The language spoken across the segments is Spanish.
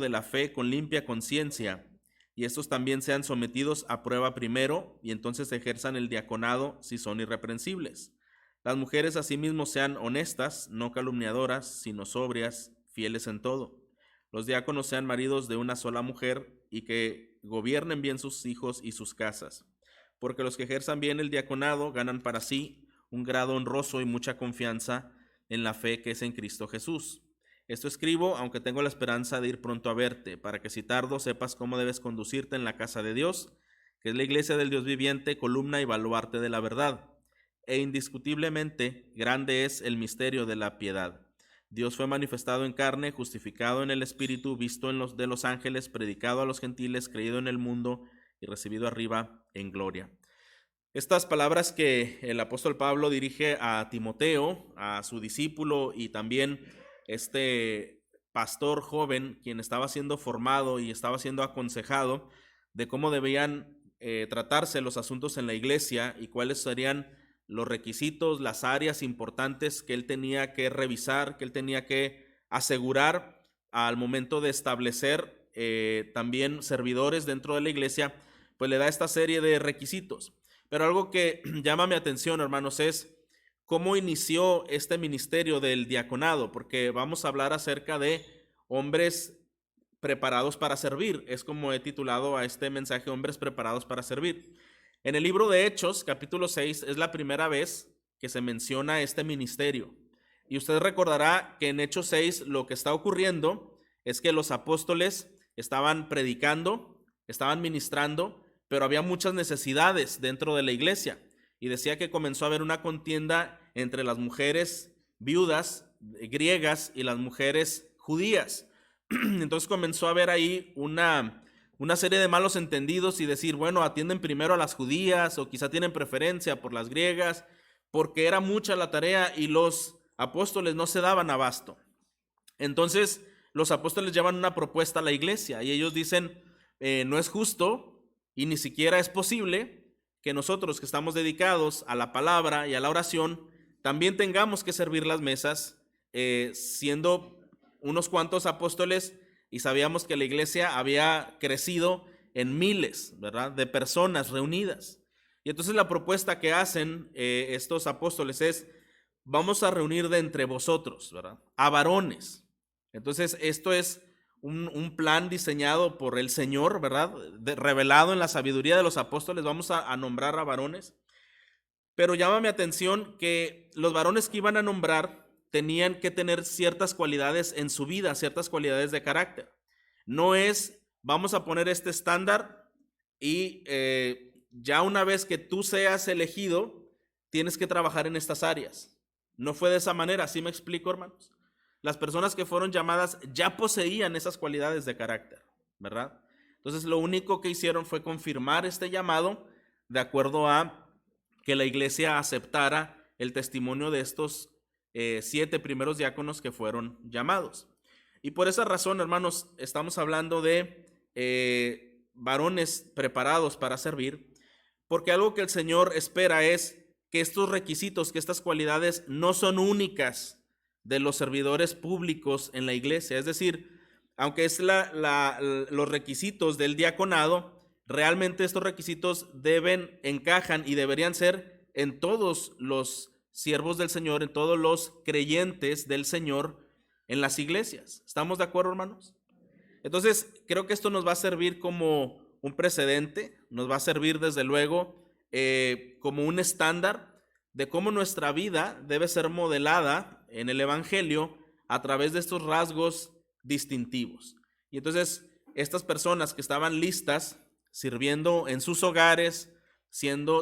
de la fe con limpia conciencia, y estos también sean sometidos a prueba primero, y entonces ejerzan el diaconado si son irreprensibles. Las mujeres asimismo sean honestas, no calumniadoras, sino sobrias, fieles en todo. Los diáconos sean maridos de una sola mujer, y que gobiernen bien sus hijos y sus casas, porque los que ejerzan bien el diaconado ganan para sí un grado honroso y mucha confianza en la fe que es en Cristo Jesús. Esto escribo, aunque tengo la esperanza de ir pronto a verte, para que si tardo sepas cómo debes conducirte en la casa de Dios, que es la iglesia del Dios viviente, columna y baluarte de la verdad. E indiscutiblemente grande es el misterio de la piedad. Dios fue manifestado en carne, justificado en el Espíritu, visto en los de los ángeles, predicado a los gentiles, creído en el mundo y recibido arriba en gloria. Estas palabras que el apóstol Pablo dirige a Timoteo, a su discípulo y también este pastor joven, quien estaba siendo formado y estaba siendo aconsejado de cómo debían tratarse los asuntos en la iglesia y cuáles serían los requisitos, las áreas importantes que él tenía que revisar, que él tenía que asegurar al momento de establecer también servidores dentro de la iglesia, pues le da esta serie de requisitos. Pero algo que llama mi atención, hermanos, es cómo inició este ministerio del diaconado, porque vamos a hablar acerca de hombres preparados para servir. Es como he titulado a este mensaje, hombres preparados para servir. En el libro de Hechos, capítulo 6, es la primera vez que se menciona este ministerio. Y usted recordará que en Hechos 6 lo que está ocurriendo es que los apóstoles estaban predicando, estaban ministrando, pero había muchas necesidades dentro de la iglesia. Y decía que comenzó a haber una contienda entre las mujeres viudas griegas y las mujeres judías. Entonces comenzó a haber ahí una serie de malos entendidos y decir, bueno, atienden primero a las judías o quizá tienen preferencia por las griegas, porque era mucha la tarea y los apóstoles no se daban abasto. Entonces los apóstoles llevan una propuesta a la iglesia y ellos dicen, no es justo y ni siquiera es posible que nosotros que estamos dedicados a la palabra y a la oración también tengamos que servir las mesas, siendo unos cuantos apóstoles, y sabíamos que la iglesia había crecido en miles, ¿verdad?, de personas reunidas. Y entonces la propuesta que hacen estos apóstoles es, vamos a reunir de entre vosotros, ¿verdad?, a varones. Entonces esto es un plan diseñado por el Señor, ¿verdad?, revelado en la sabiduría de los apóstoles. Vamos a nombrar a varones. Pero llama mi atención que los varones que iban a nombrar tenían que tener ciertas cualidades en su vida, ciertas cualidades de carácter. No es, vamos a poner este estándar y ya una vez que tú seas elegido, tienes que trabajar en estas áreas. No fue de esa manera, ¿sí me explico, hermanos? Las personas que fueron llamadas ya poseían esas cualidades de carácter, ¿verdad? Entonces lo único que hicieron fue confirmar este llamado de acuerdo a que la iglesia aceptara el testimonio de estos 7 primeros diáconos que fueron llamados. Y por esa razón, hermanos, estamos hablando de varones preparados para servir, porque algo que el Señor espera es que estos requisitos, que estas cualidades no son únicas de los servidores públicos en la iglesia. Es decir, aunque es los requisitos del diaconado, realmente estos requisitos encajan y deberían ser en todos los siervos del Señor, en todos los creyentes del Señor en las iglesias. ¿Estamos de acuerdo, hermanos? Entonces, creo que esto nos va a servir como un precedente, nos va a servir desde luego como un estándar de cómo nuestra vida debe ser modelada en el Evangelio a través de estos rasgos distintivos. Y entonces, estas personas que estaban listas, sirviendo en sus hogares,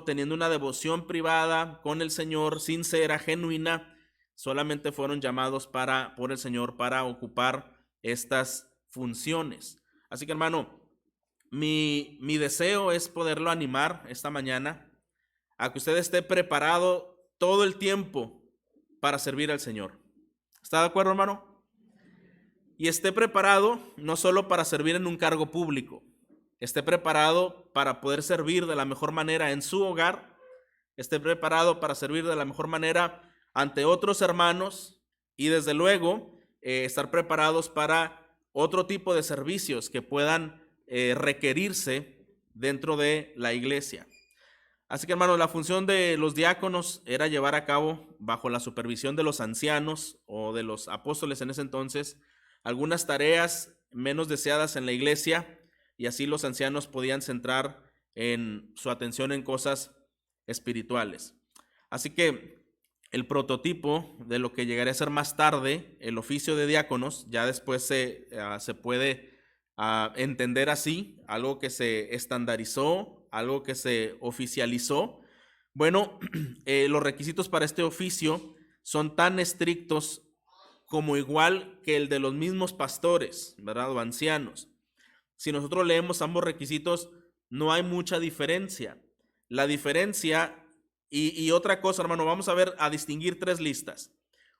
teniendo una devoción privada con el Señor, sincera, genuina, solamente fueron llamados por el Señor para ocupar estas funciones. Así que, hermano, mi deseo es poderlo animar esta mañana a que usted esté preparado todo el tiempo para servir al Señor. ¿Está de acuerdo, hermano? Y esté preparado no solo para servir en un cargo público, esté preparado para poder servir de la mejor manera en su hogar, esté preparado para servir de la mejor manera ante otros hermanos y desde luego estar preparados para otro tipo de servicios que puedan requerirse dentro de la iglesia. Así que, hermanos, la función de los diáconos era llevar a cabo, bajo la supervisión de los ancianos o de los apóstoles en ese entonces, algunas tareas menos deseadas en la iglesia, y así los ancianos podían centrar en su atención en cosas espirituales. Así que el prototipo de lo que llegaría a ser más tarde el oficio de diáconos, ya después se puede entender así, algo que se estandarizó, algo que se oficializó. Bueno, los requisitos para este oficio son tan estrictos como igual que el de los mismos pastores, ¿verdad? O ancianos. Si nosotros leemos ambos requisitos, no hay mucha diferencia. La diferencia, y otra cosa, hermano, vamos a distinguir tres listas.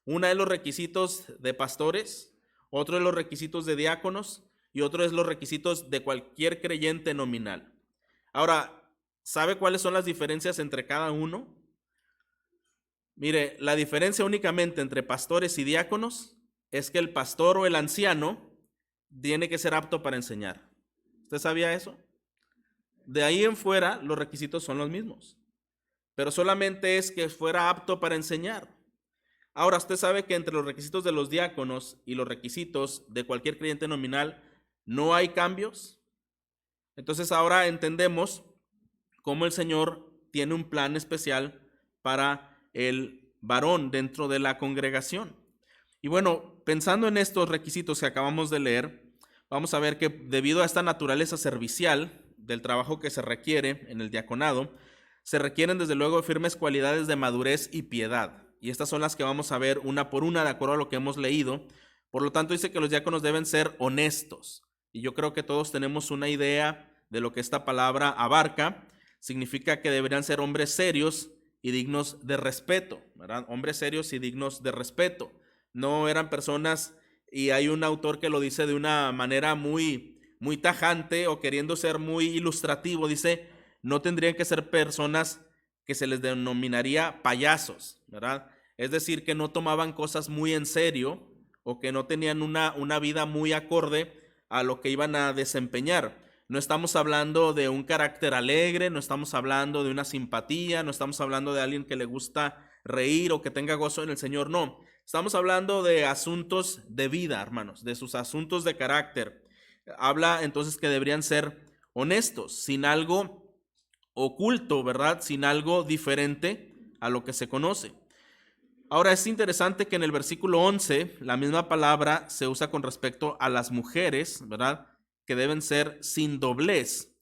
Una es los requisitos de pastores, otro es los requisitos de diáconos y otro es los requisitos de cualquier creyente nominal. Ahora, ¿sabe cuáles son las diferencias entre cada uno? Mire, la diferencia únicamente entre pastores y diáconos es que el pastor o el anciano tiene que ser apto para enseñar. ¿Usted sabía eso? De ahí en fuera, los requisitos son los mismos, pero solamente es que fuera apto para enseñar. Ahora, usted sabe que entre los requisitos de los diáconos y los requisitos de cualquier creyente nominal no hay cambios. Entonces ahora entendemos cómo el Señor tiene un plan especial para el varón dentro de la congregación. Y bueno, pensando en estos requisitos que acabamos de leer, vamos a ver que debido a esta naturaleza servicial del trabajo que se requiere en el diaconado, se requieren desde luego firmes cualidades de madurez y piedad. Y estas son las que vamos a ver una por una de acuerdo a lo que hemos leído. Por lo tanto, dice que los diáconos deben ser honestos. Y yo creo que todos tenemos una idea de lo que esta palabra abarca. Significa que deberían ser hombres serios y dignos de respeto, ¿verdad? Hombres serios y dignos de respeto. No eran personas, y hay un autor que lo dice de una manera muy tajante o queriendo ser muy ilustrativo, dice, no tendrían que ser personas que se les denominaría payasos, ¿verdad? Es decir, que no tomaban cosas muy en serio o que no tenían una vida muy acorde a lo que iban a desempeñar. No estamos hablando de un carácter alegre, no estamos hablando de una simpatía, no estamos hablando de alguien que le gusta reír o que tenga gozo en el Señor, no. Estamos hablando de asuntos de vida, hermanos, de sus asuntos de carácter. Habla entonces que deberían ser honestos, sin algo oculto, ¿verdad? Sin algo diferente a lo que se conoce. Ahora es interesante que en el versículo 11 la misma palabra se usa con respecto a las mujeres, ¿verdad? Que deben ser sin doblez,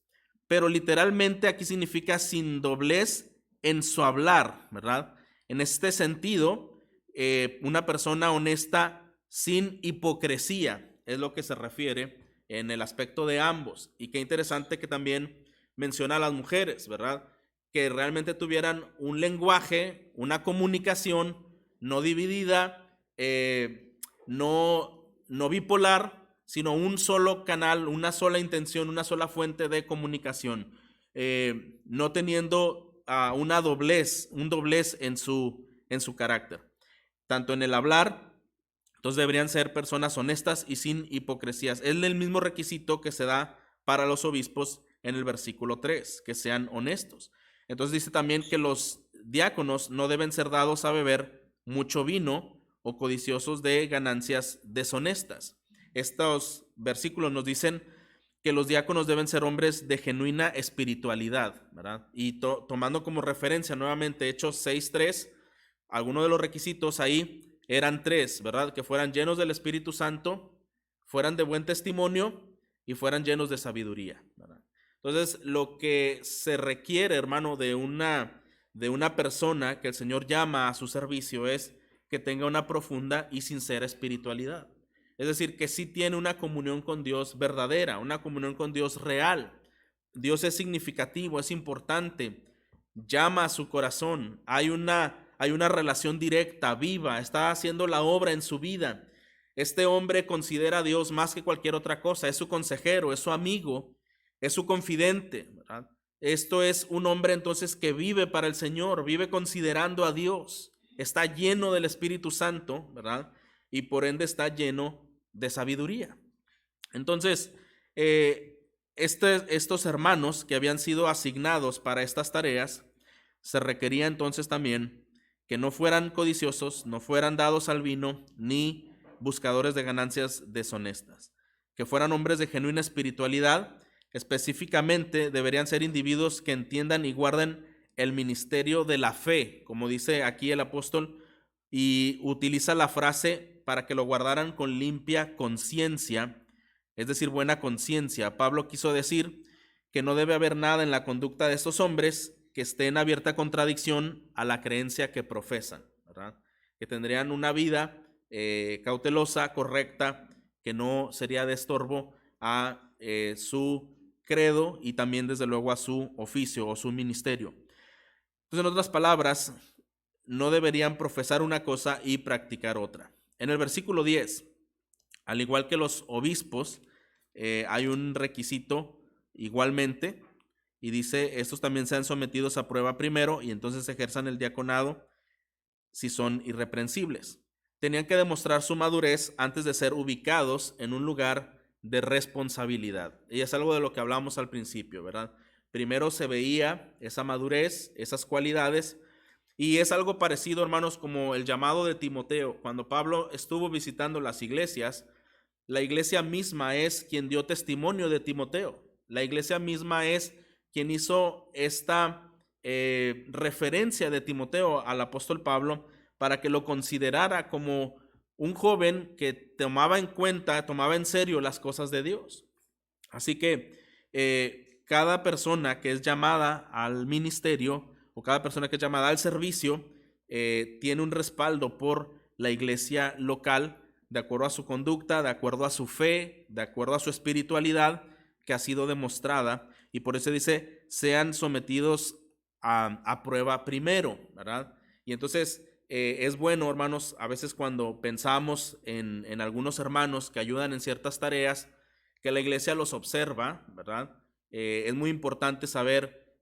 pero literalmente aquí significa sin doblez en su hablar, ¿verdad? En este sentido, una persona honesta sin hipocresía es lo que se refiere en el aspecto de ambos. Y qué interesante que también menciona a las mujeres, ¿verdad? Que realmente tuvieran un lenguaje, una comunicación no dividida, no bipolar, sino un solo canal, una sola intención, una sola fuente de comunicación, no teniendo un doblez en su carácter, tanto en el hablar. Entonces deberían ser personas honestas y sin hipocresías. Es el mismo requisito que se da para los obispos en el versículo 3, que sean honestos. Entonces dice también que los diáconos no deben ser dados a beber mucho vino o codiciosos de ganancias deshonestas. Estos versículos nos dicen que los diáconos deben ser hombres de genuina espiritualidad, ¿verdad? Y tomando como referencia nuevamente Hechos 6:3, algunos de los requisitos ahí eran tres, ¿verdad? Que fueran llenos del Espíritu Santo, fueran de buen testimonio y fueran llenos de sabiduría, ¿verdad? Entonces, lo que se requiere, hermano, de una persona que el Señor llama a su servicio es que tenga una profunda y sincera espiritualidad. Es decir, que sí tiene una comunión con Dios verdadera, una comunión con Dios real. Dios es significativo, es importante, llama a su corazón, hay una relación directa, viva, está haciendo la obra en su vida. Este hombre considera a Dios más que cualquier otra cosa, es su consejero, es su amigo, es su confidente, ¿verdad? Esto es un hombre entonces que vive para el Señor, vive considerando a Dios, está lleno del Espíritu Santo, ¿verdad? Y por ende está lleno de sabiduría. Entonces, estos hermanos que habían sido asignados para estas tareas, se requería entonces también que no fueran codiciosos, no fueran dados al vino, ni buscadores de ganancias deshonestas, que fueran hombres de genuina espiritualidad. Específicamente deberían ser individuos que entiendan y guarden el ministerio de la fe, como dice aquí el apóstol, y utiliza la frase para que lo guardaran con limpia conciencia, es decir, buena conciencia. Pablo quiso decir que no debe haber nada en la conducta de estos hombres que esté en abierta contradicción a la creencia que profesan, ¿verdad? Que tendrían una vida cautelosa, correcta, que no sería de estorbo a su credo y también desde luego a su oficio o su ministerio. Entonces, en otras palabras, no deberían profesar una cosa y practicar otra. En el versículo 10, al igual que los obispos, hay un requisito igualmente, y dice, estos también sean sometidos a prueba primero y entonces ejerzan el diaconado si son irreprensibles. Tenían que demostrar su madurez antes de ser ubicados en un lugar de responsabilidad. Y es algo de lo que hablamos al principio, ¿verdad? Primero se veía esa madurez, esas cualidades, y es algo parecido, hermanos, como el llamado de Timoteo. Cuando Pablo estuvo visitando las iglesias, la iglesia misma es quien dio testimonio de Timoteo. La iglesia misma es quien hizo esta referencia de Timoteo al apóstol Pablo para que lo considerara como un joven que tomaba en cuenta, tomaba en serio las cosas de Dios. Así que cada persona que es llamada al ministerio o cada persona que es llamada al servicio tiene un respaldo por la iglesia local de acuerdo a su conducta, de acuerdo a su fe, de acuerdo a su espiritualidad que ha sido demostrada, y por eso dice, sean sometidos a prueba primero, ¿verdad? Y entonces es bueno, hermanos, a veces cuando pensamos en algunos hermanos que ayudan en ciertas tareas, que la iglesia los observa, ¿verdad? Es muy importante saber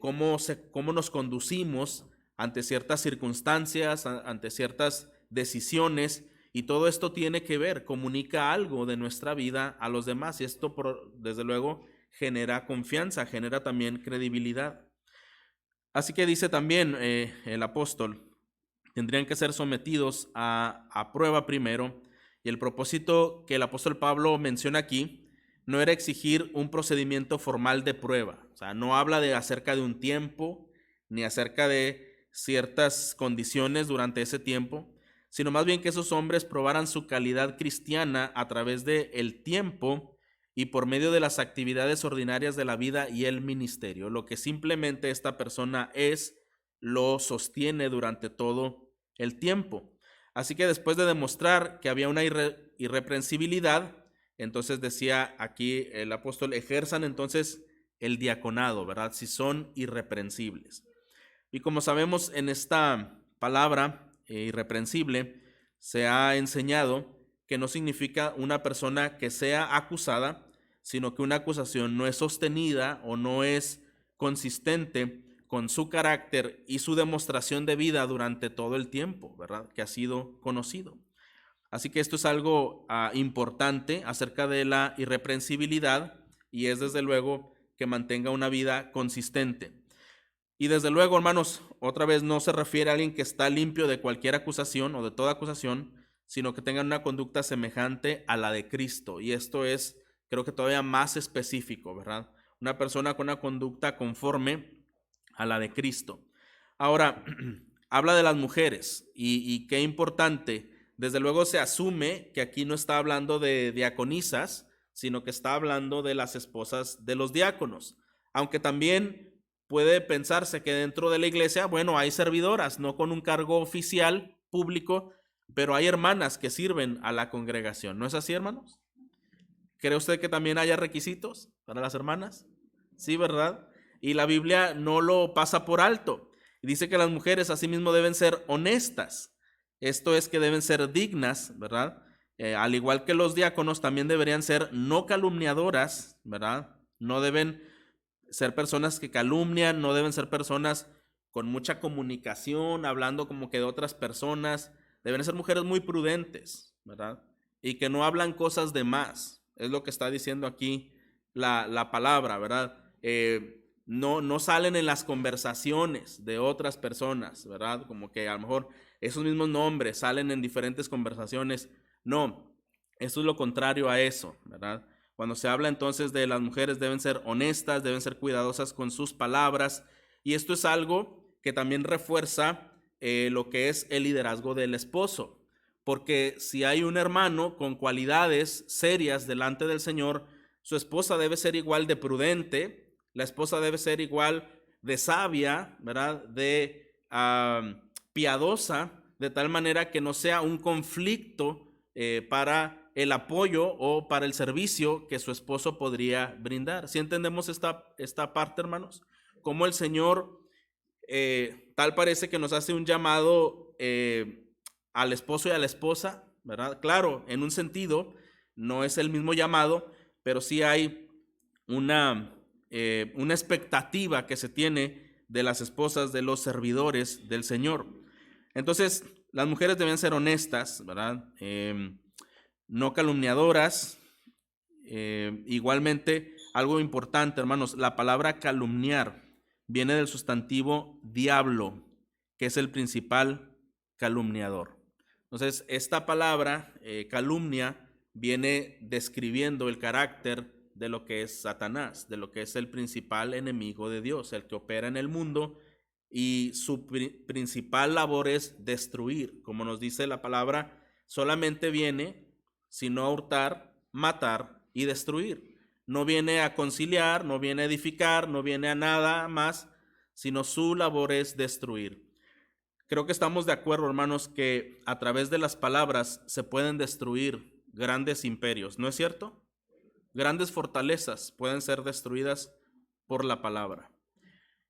cómo nos conducimos ante ciertas circunstancias, ante ciertas decisiones, y todo esto tiene que ver, comunica algo de nuestra vida a los demás, y esto desde luego genera confianza, genera también credibilidad. Así que dice también el apóstol, tendrían que ser sometidos a prueba primero, y el propósito que el apóstol Pablo menciona aquí no era exigir un procedimiento formal de prueba, o sea, no habla acerca de un tiempo, ni acerca de ciertas condiciones durante ese tiempo, sino más bien que esos hombres probaran su calidad cristiana a través del tiempo y por medio de las actividades ordinarias de la vida y el ministerio. Lo que simplemente esta persona lo sostiene durante todo el tiempo. Así que después de demostrar que había una irreprensibilidad, entonces decía aquí el apóstol, ejerzan entonces el diaconado, ¿verdad? Si son irreprensibles. Y como sabemos, en esta palabra irreprensible se ha enseñado que no significa una persona que sea acusada, sino que una acusación no es sostenida o no es consistente con su carácter y su demostración de vida durante todo el tiempo, ¿verdad? Que ha sido conocido. Así que esto es algo importante acerca de la irreprensibilidad, y es desde luego que mantenga una vida consistente. Y desde luego, hermanos, otra vez no se refiere a alguien que está limpio de cualquier acusación o de toda acusación, sino que tengan una conducta semejante a la de Cristo. Y esto es, creo que todavía más específico, ¿verdad? Una persona con una conducta conforme a la de Cristo. Ahora, habla de las mujeres y qué importante. Desde luego se asume que aquí no está hablando de diaconisas, sino que está hablando de las esposas de los diáconos. Aunque también puede pensarse que dentro de la iglesia, bueno, hay servidoras, no con un cargo oficial público, pero hay hermanas que sirven a la congregación. ¿No es así, hermanos? ¿Cree usted que también haya requisitos para las hermanas? Sí, ¿verdad? Y la Biblia no lo pasa por alto. Dice que las mujeres asimismo deben ser honestas. Esto es que deben ser dignas, ¿verdad? Al igual que los diáconos, también deberían ser no calumniadoras, ¿verdad? No deben ser personas que calumnian, no deben ser personas con mucha comunicación, hablando como que de otras personas. Deben ser mujeres muy prudentes, ¿verdad? Y que no hablan cosas de más. es lo que está diciendo aquí la palabra, ¿verdad? No salen en las conversaciones de otras personas, ¿verdad? Como que a lo mejor esos mismos nombres salen en diferentes conversaciones. No, esto es lo contrario a eso, ¿verdad? Cuando se habla entonces de las mujeres deben ser honestas, deben ser cuidadosas con sus palabras, y esto es algo que también refuerza lo que es el liderazgo del esposo, porque si hay un hermano con cualidades serias delante del Señor, su esposa debe ser igual de prudente, la esposa debe ser igual de sabia, ¿verdad? De piadosa, de tal manera que no sea un conflicto para el apoyo o para el servicio que su esposo podría brindar. ¿Sí entendemos esta parte, hermanos? Como el Señor tal parece que nos hace un llamado al esposo y a la esposa, ¿verdad? Claro, en un sentido, no es el mismo llamado, pero sí hay una expectativa que se tiene de las esposas de los servidores del Señor. Entonces, las mujeres deben ser honestas, ¿verdad? No calumniadoras. Igualmente, algo importante, hermanos, la palabra calumniar viene del sustantivo diablo, que es el principal calumniador. Entonces, esta palabra, calumnia, viene describiendo el carácter de lo que es Satanás, de lo que es el principal enemigo de Dios, el que opera en el mundo, y su principal labor es destruir. Como nos dice la palabra, solamente viene sino a hurtar, matar y destruir. No viene a conciliar, no viene a edificar, no viene a nada más, sino su labor es destruir. Creo que estamos de acuerdo, hermanos, que a través de las palabras se pueden destruir grandes imperios, ¿no es cierto? Grandes fortalezas pueden ser destruidas por la palabra.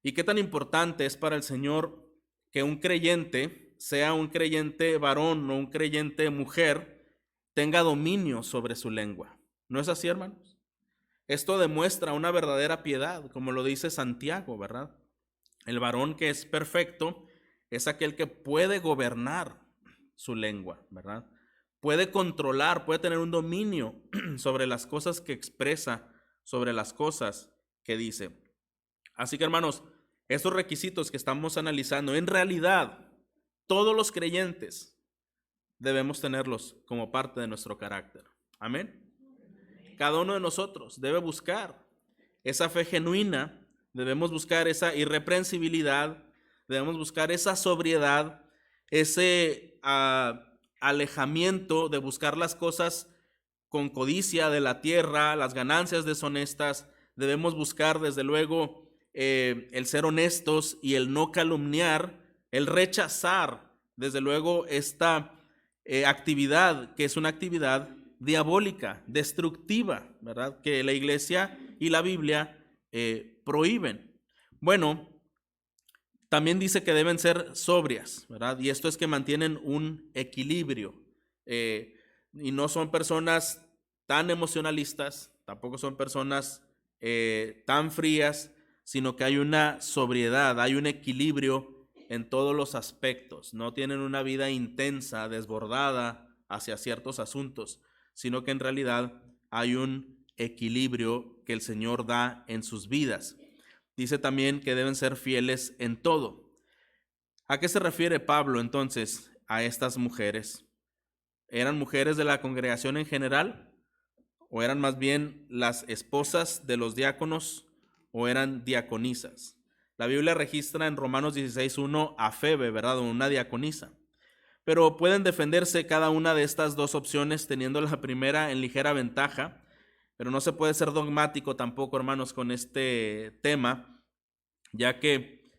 ¿Y qué tan importante es para el Señor que un creyente, sea un creyente varón o un creyente mujer, tenga dominio sobre su lengua? ¿No es así, hermanos? Esto demuestra una verdadera piedad, como lo dice Santiago, ¿verdad? El varón que es perfecto es aquel que puede gobernar su lengua, ¿verdad? Puede controlar, puede tener un dominio sobre las cosas que expresa, sobre las cosas que dice. Así que, hermanos, estos requisitos que estamos analizando, en realidad, todos los creyentes debemos tenerlos como parte de nuestro carácter. Amén. Cada uno de nosotros debe buscar esa fe genuina, debemos buscar esa irreprensibilidad, debemos buscar esa sobriedad, ese alejamiento de buscar las cosas con codicia de la tierra, las ganancias deshonestas. Debemos buscar, desde luego, el ser honestos y el no calumniar, el rechazar, desde luego, esta actividad que es una actividad diabólica, destructiva, ¿verdad? Que la iglesia y la Biblia prohíben. Bueno, también dice que deben ser sobrias, ¿verdad? Y esto es que mantienen un equilibrio y no son personas tan emocionalistas, tampoco son personas tan frías, sino que hay una sobriedad, hay un equilibrio en todos los aspectos. No tienen una vida intensa, desbordada hacia ciertos asuntos, sino que en realidad hay un equilibrio que el Señor da en sus vidas. Dice también que deben ser fieles en todo. ¿A qué se refiere Pablo entonces a estas mujeres? ¿Eran mujeres de la congregación en general? ¿O eran más bien las esposas de los diáconos? ¿O eran diaconisas? La Biblia registra en Romanos 16:1 a Febe, ¿verdad? Una diaconisa. Pero pueden defenderse cada una de estas dos opciones teniendo la primera en ligera ventaja, pero no se puede ser dogmático tampoco, hermanos, con este tema, ya que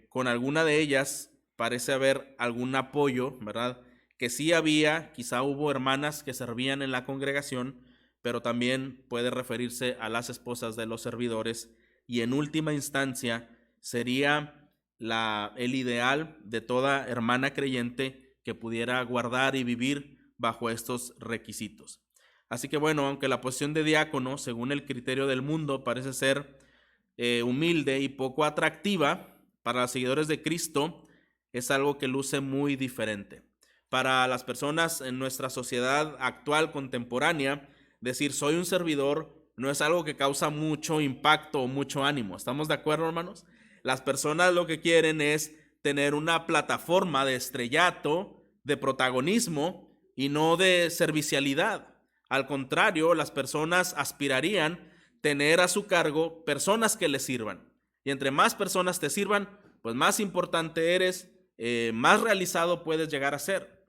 con alguna de ellas parece haber algún apoyo, ¿verdad? Que sí había, quizá hubo hermanas que servían en la congregación, pero también puede referirse a las esposas de los servidores, y en última instancia sería el ideal de toda hermana creyente que pudiera guardar y vivir bajo estos requisitos. Así que bueno, aunque la posición de diácono, según el criterio del mundo, parece ser humilde y poco atractiva, para los seguidores de Cristo es algo que luce muy diferente. Para las personas en nuestra sociedad actual, contemporánea, decir soy un servidor no es algo que causa mucho impacto o mucho ánimo. ¿Estamos de acuerdo, hermanos? Las personas lo que quieren es tener una plataforma de estrellato, de protagonismo y no de servicialidad. Al contrario, las personas aspirarían tener a su cargo personas que les sirvan. Y entre más personas te sirvan, pues más importante eres, más realizado puedes llegar a ser.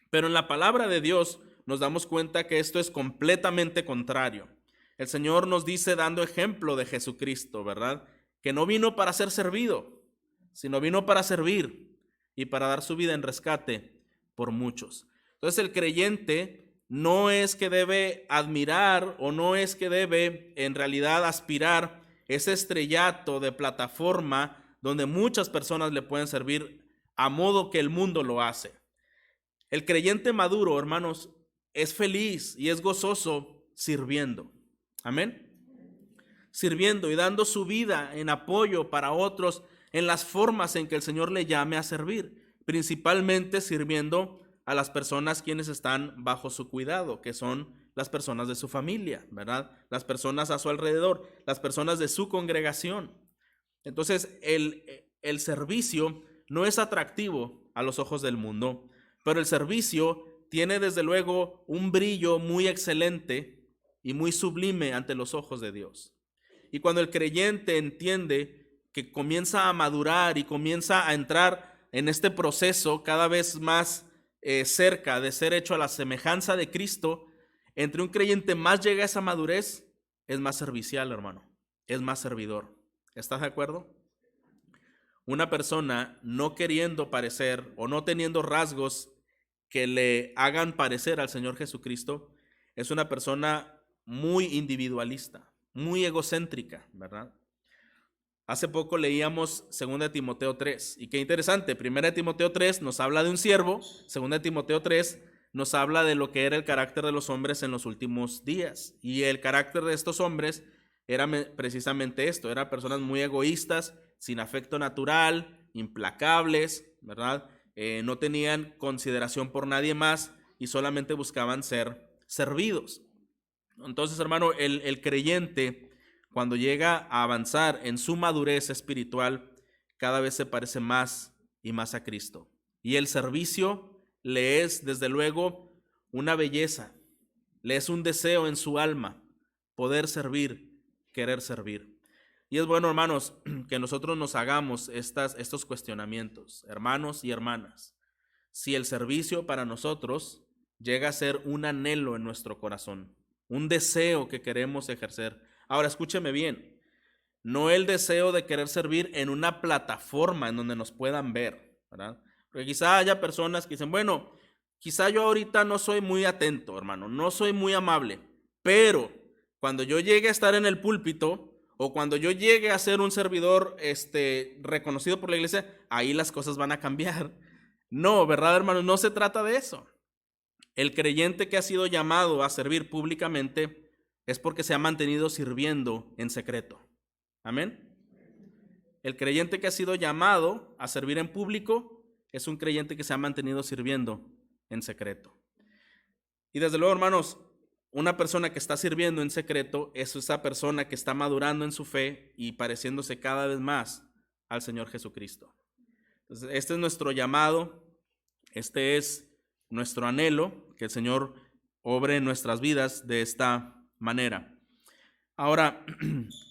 Pero en la palabra de Dios nos damos cuenta que esto es completamente contrario. El Señor nos dice, dando ejemplo de Jesucristo, ¿verdad?, que no vino para ser servido, sino vino para servir y para dar su vida en rescate por muchos. Entonces el creyente no es que debe admirar o no es que debe en realidad aspirar ese estrellato de plataforma donde muchas personas le pueden servir a modo que el mundo lo hace. El creyente maduro, hermanos, es feliz y es gozoso sirviendo. Amén. Sirviendo y dando su vida en apoyo para otros en las formas en que el Señor le llame a servir, principalmente sirviendo a las personas quienes están bajo su cuidado, que son las personas de su familia, ¿verdad? Las personas a su alrededor, las personas de su congregación. Entonces, el servicio no es atractivo a los ojos del mundo, pero el servicio tiene desde luego un brillo muy excelente y muy sublime ante los ojos de Dios. Y cuando el creyente entiende que comienza a madurar y comienza a entrar en este proceso cada vez más cerca de ser hecho a la semejanza de Cristo, entre un creyente más llega a esa madurez, es más servicial, hermano, es más servidor. ¿Estás de acuerdo? Una persona no queriendo parecer o no teniendo rasgos que le hagan parecer al Señor Jesucristo, es una persona muy individualista, muy egocéntrica, ¿verdad? Hace poco leíamos 2 Timoteo 3, y qué interesante, 1 Timoteo 3 nos habla de un siervo, 2 Timoteo 3 nos habla de lo que era el carácter de los hombres en los últimos días, y el carácter de estos hombres era precisamente esto, eran personas muy egoístas, sin afecto natural, implacables, ¿verdad? No tenían consideración por nadie más y solamente buscaban ser servidos. Entonces, hermano, el creyente, cuando llega a avanzar en su madurez espiritual, cada vez se parece más y más a Cristo. Y el servicio le es, desde luego, una belleza, le es un deseo en su alma, poder servir, querer servir. Y es bueno, hermanos, que nosotros nos hagamos estos cuestionamientos, hermanos y hermanas. Si el servicio para nosotros llega a ser un anhelo en nuestro corazón, un deseo que queremos ejercer. Ahora, escúcheme bien, no el deseo de querer servir en una plataforma en donde nos puedan ver, ¿verdad? Porque quizá haya personas que dicen, bueno, quizá yo ahorita no soy muy atento, hermano, no soy muy amable, pero cuando yo llegue a estar en el púlpito o cuando yo llegue a ser un servidor reconocido por la iglesia, ahí las cosas van a cambiar. No, ¿verdad, hermano? No se trata de eso. El creyente que ha sido llamado a servir públicamente es porque se ha mantenido sirviendo en secreto. Amén. El creyente que ha sido llamado a servir en público es un creyente que se ha mantenido sirviendo en secreto. Y desde luego, hermanos, una persona que está sirviendo en secreto es esa persona que está madurando en su fe y pareciéndose cada vez más al Señor Jesucristo. Entonces, este es nuestro llamado, este es nuestro anhelo, que el Señor obre en nuestras vidas de esta manera. Ahora,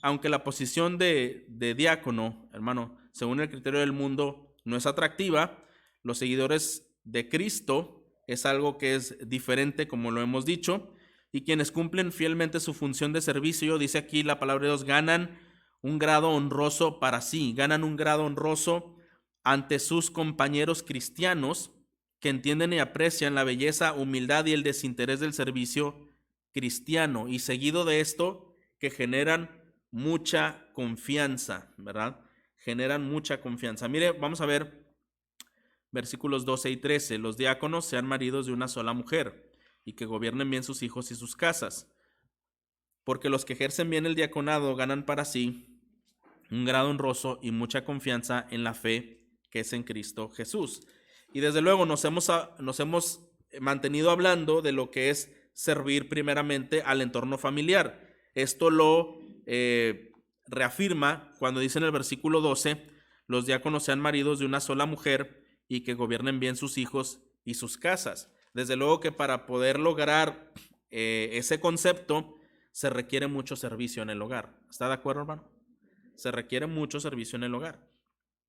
aunque la posición de diácono, hermano, según el criterio del mundo, no es atractiva, los seguidores de Cristo es algo que es diferente, como lo hemos dicho, y quienes cumplen fielmente su función de servicio, dice aquí la palabra de Dios, ganan un grado honroso para sí, ganan un grado honroso ante sus compañeros cristianos que entienden y aprecian la belleza, humildad y el desinterés del servicio cristiano, y seguido de esto, que generan mucha confianza, ¿verdad? Generan mucha confianza. Mire, vamos a ver versículos 12 y 13. Los diáconos sean maridos de una sola mujer y que gobiernen bien sus hijos y sus casas, porque los que ejercen bien el diaconado ganan para sí un grado honroso y mucha confianza en la fe que es en Cristo Jesús. Y desde luego nos hemos mantenido hablando de lo que es servir primeramente al entorno familiar. Esto lo reafirma cuando dice en el versículo 12, los diáconos sean maridos de una sola mujer y que gobiernen bien sus hijos y sus casas. Desde luego que para poder lograr ese concepto se requiere mucho servicio en el hogar. ¿Está de acuerdo, hermano? Se requiere mucho servicio en el hogar.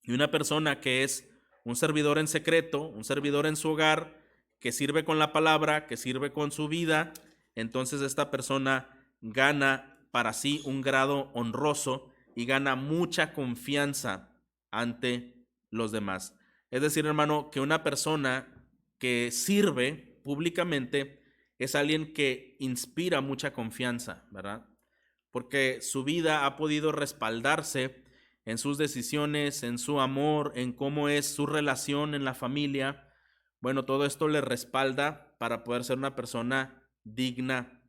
Y una persona que es un servidor en secreto, un servidor en su hogar, que sirve con la palabra, que sirve con su vida, entonces esta persona gana para sí un grado honroso y gana mucha confianza ante los demás. Es decir, hermano, que una persona que sirve públicamente es alguien que inspira mucha confianza, ¿verdad? Porque su vida ha podido respaldarse en sus decisiones, en su amor, en cómo es su relación en la familia. Bueno, todo esto le respalda para poder ser una persona digna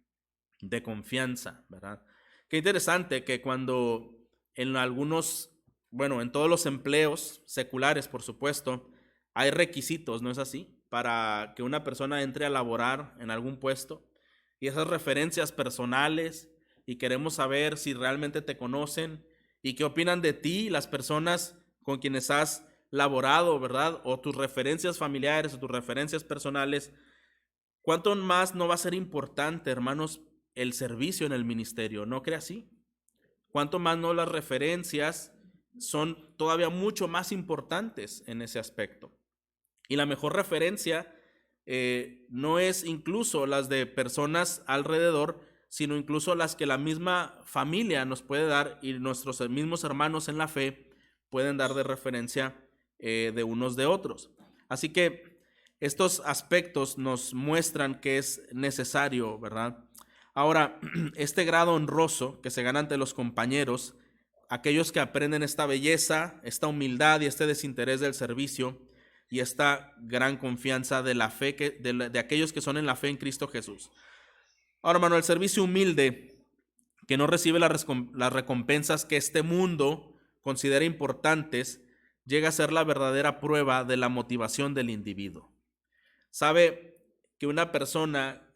de confianza, ¿verdad? Qué interesante que cuando en algunos, bueno, en todos los empleos seculares, por supuesto, hay requisitos, ¿no es así? Para que una persona entre a laborar en algún puesto y esas referencias personales y queremos saber si realmente te conocen y qué opinan de ti las personas con quienes has laborado, ¿verdad? O tus referencias familiares o tus referencias personales. ¿Cuánto más no va a ser importante, hermanos, el servicio en el ministerio? ¿No cree así? ¿Cuánto más no las referencias son todavía mucho más importantes en ese aspecto? Y la mejor referencia no es incluso las de personas alrededor, sino incluso las que la misma familia nos puede dar y nuestros mismos hermanos en la fe pueden dar de referencia de unos de otros. Así que estos aspectos nos muestran que es necesario, ¿verdad? Ahora, este grado honroso que se gana ante los compañeros, aquellos que aprenden esta belleza, esta humildad y este desinterés del servicio y esta gran confianza de la fe de aquellos que son en la fe en Cristo Jesús. Ahora, hermano, el servicio humilde que no recibe las recompensas que este mundo considera importantes, llega a ser la verdadera prueba de la motivación del individuo. Sabe que una persona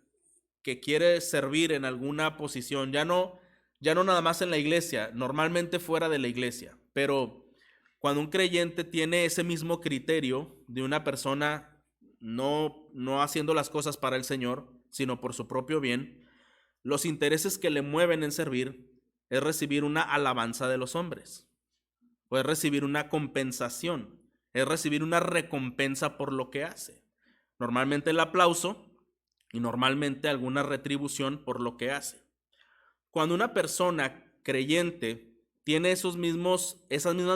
que quiere servir en alguna posición, ya no nada más en la iglesia, normalmente fuera de la iglesia, pero cuando un creyente tiene ese mismo criterio de una persona no haciendo las cosas para el Señor, sino por su propio bien, los intereses que le mueven en servir es recibir una alabanza de los hombres, o es recibir una compensación, es recibir una recompensa por lo que hace. Normalmente el aplauso y normalmente alguna retribución por lo que hace. Cuando una persona creyente tiene esas mismas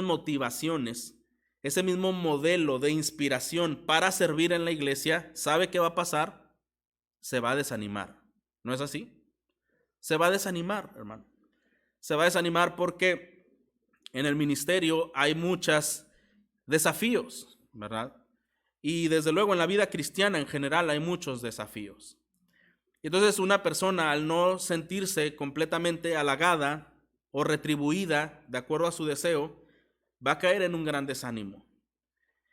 motivaciones, ese mismo modelo de inspiración para servir en la iglesia, ¿sabe qué va a pasar? Se va a desanimar. ¿No es así? Se va a desanimar, hermano. Se va a desanimar porque en el ministerio hay muchos desafíos, ¿verdad? Y desde luego en la vida cristiana en general hay muchos desafíos. Entonces una persona al no sentirse completamente halagada o retribuida de acuerdo a su deseo, va a caer en un gran desánimo.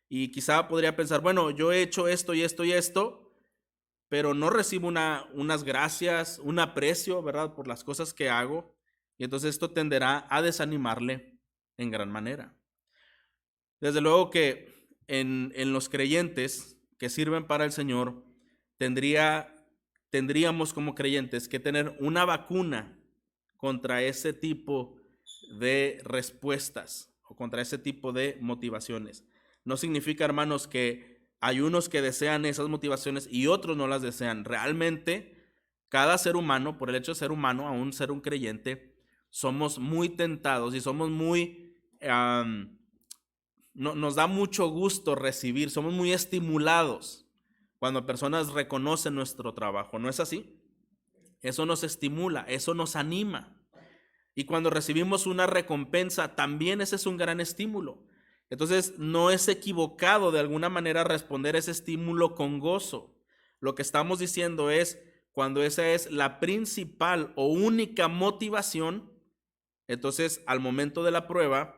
Y quizá podría pensar, bueno, yo he hecho esto y esto y esto, pero no recibo unas gracias, un aprecio, ¿verdad?, por las cosas que hago. Y entonces esto tenderá a desanimarle en gran manera. Desde luego que en los creyentes que sirven para el Señor, tendríamos como creyentes que tener una vacuna contra ese tipo de respuestas o contra ese tipo de motivaciones. No significa, hermanos, que hay unos que desean esas motivaciones y otros no las desean. Realmente, cada ser humano, por el hecho de ser humano, aún ser un creyente, somos muy tentados y somos muy... nos da mucho gusto recibir, somos muy estimulados cuando personas reconocen nuestro trabajo. ¿No es así? Eso nos estimula, eso nos anima. Y cuando recibimos una recompensa, también ese es un gran estímulo. Entonces, no es equivocado de alguna manera responder ese estímulo con gozo. Lo que estamos diciendo es, cuando esa es la principal o única motivación, entonces al momento de la prueba,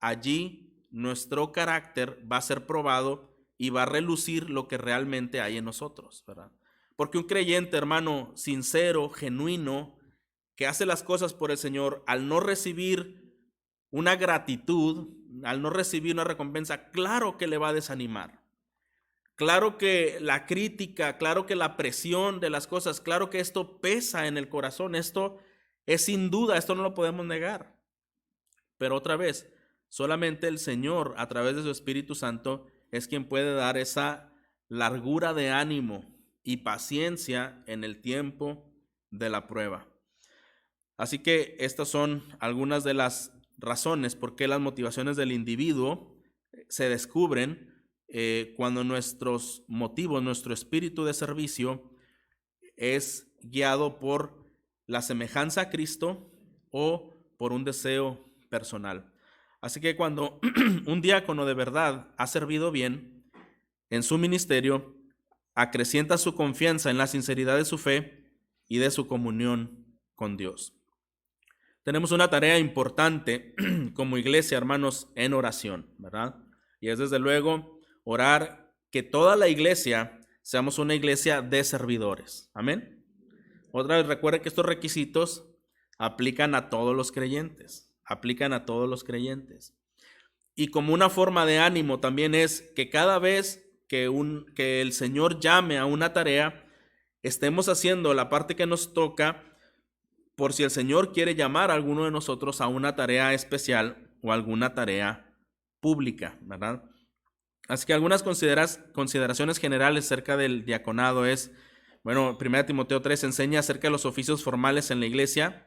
allí nuestro carácter va a ser probado y va a relucir lo que realmente hay en nosotros, ¿verdad? Porque un creyente, hermano, sincero, genuino, que hace las cosas por el Señor, al no recibir una gratitud, al no recibir una recompensa, claro que le va a desanimar. Claro que la crítica, claro que la presión de las cosas, claro que esto pesa en el corazón, esto es sin duda, esto no lo podemos negar. Pero otra vez, solamente el Señor, a través de su Espíritu Santo, es quien puede dar esa largura de ánimo y paciencia en el tiempo de la prueba. Así que estas son algunas de las razones por qué las motivaciones del individuo se descubren cuando nuestros motivos, nuestro espíritu de servicio es guiado por la semejanza a Cristo o por un deseo personal. Así que cuando un diácono de verdad ha servido bien en su ministerio, acrecienta su confianza en la sinceridad de su fe y de su comunión con Dios. Tenemos una tarea importante como iglesia, hermanos, en oración, ¿verdad? Y es desde luego orar que toda la iglesia seamos una iglesia de servidores. Amén. Otra vez recuerde que estos requisitos aplican a todos los creyentes, Y como una forma de ánimo también es que cada vez que el Señor llame a una tarea, estemos haciendo la parte que nos toca por si el Señor quiere llamar a alguno de nosotros a una tarea especial o alguna tarea pública, ¿verdad? Así que algunas consideraciones generales acerca del diaconado es, bueno, 1 Timoteo 3 enseña acerca de los oficios formales en la iglesia,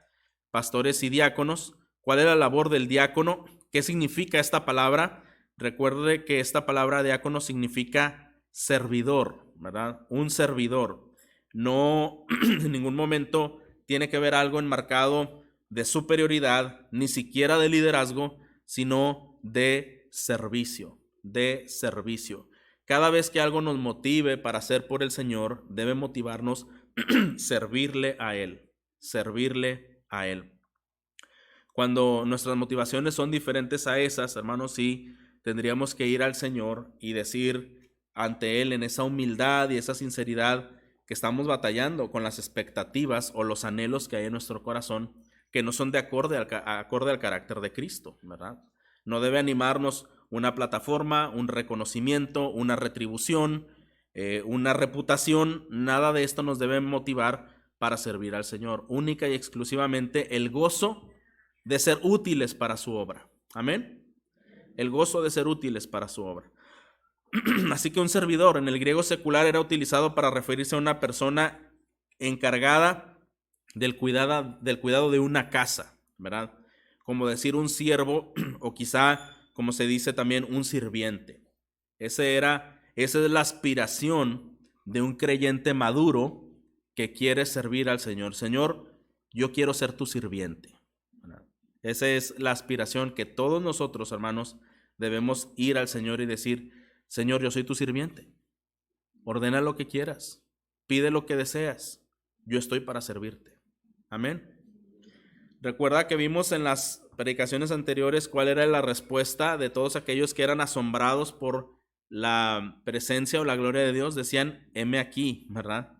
pastores y diáconos, cuál es la labor del diácono, qué significa esta palabra. Recuerde que esta palabra diácono significa servidor, ¿verdad? Un servidor. No en ningún momento tiene que ver algo enmarcado de superioridad, ni siquiera de liderazgo, sino de servicio, Cada vez que algo nos motive para hacer por el Señor, debe motivarnos servirle a Él. Cuando nuestras motivaciones son diferentes a esas, hermanos, sí, tendríamos que ir al Señor y decir ante Él en esa humildad y esa sinceridad que estamos batallando con las expectativas o los anhelos que hay en nuestro corazón que no son de acorde al carácter de Cristo, ¿verdad? No debe animarnos una plataforma, un reconocimiento, una retribución, una reputación, nada de esto nos debe motivar para servir al Señor, única y exclusivamente el gozo de ser útiles para su obra. Amén. El gozo de ser útiles para su obra. Así que un servidor en el griego secular era utilizado para referirse a una persona encargada del cuidado de una casa, ¿verdad? Como decir un siervo o quizá, como se dice también, un sirviente. Esa es la aspiración de un creyente maduro que quiere servir al Señor. Señor, yo quiero ser tu sirviente, ¿verdad? Esa es la aspiración que todos nosotros, hermanos, debemos ir al Señor y decir: Señor, yo soy tu sirviente. Ordena lo que quieras. Pide lo que deseas. Yo estoy para servirte. Amén. Recuerda que vimos en las predicaciones anteriores cuál era la respuesta de todos aquellos que eran asombrados por la presencia o la gloria de Dios. Decían: heme aquí, ¿verdad?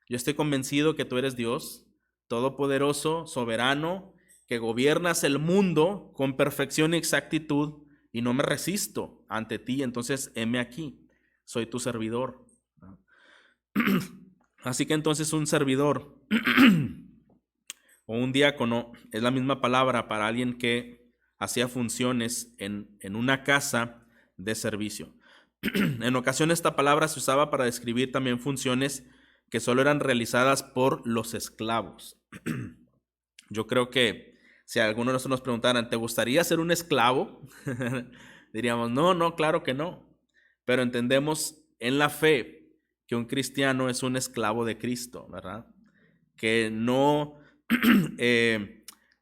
Yo estoy convencido que tú eres Dios, todopoderoso, soberano, que gobiernas el mundo con perfección y exactitud, y no me resisto ante ti, entonces heme aquí, soy tu servidor. Así que entonces un servidor o un diácono es la misma palabra para alguien que hacía funciones en una casa de servicio. En ocasiones esta palabra se usaba para describir también funciones que solo eran realizadas por los esclavos. Yo creo que si alguno de nosotros nos preguntaran: ¿te gustaría ser un esclavo? Diríamos: no, claro que no. Pero entendemos en la fe que un cristiano es un esclavo de Cristo, ¿verdad? Que no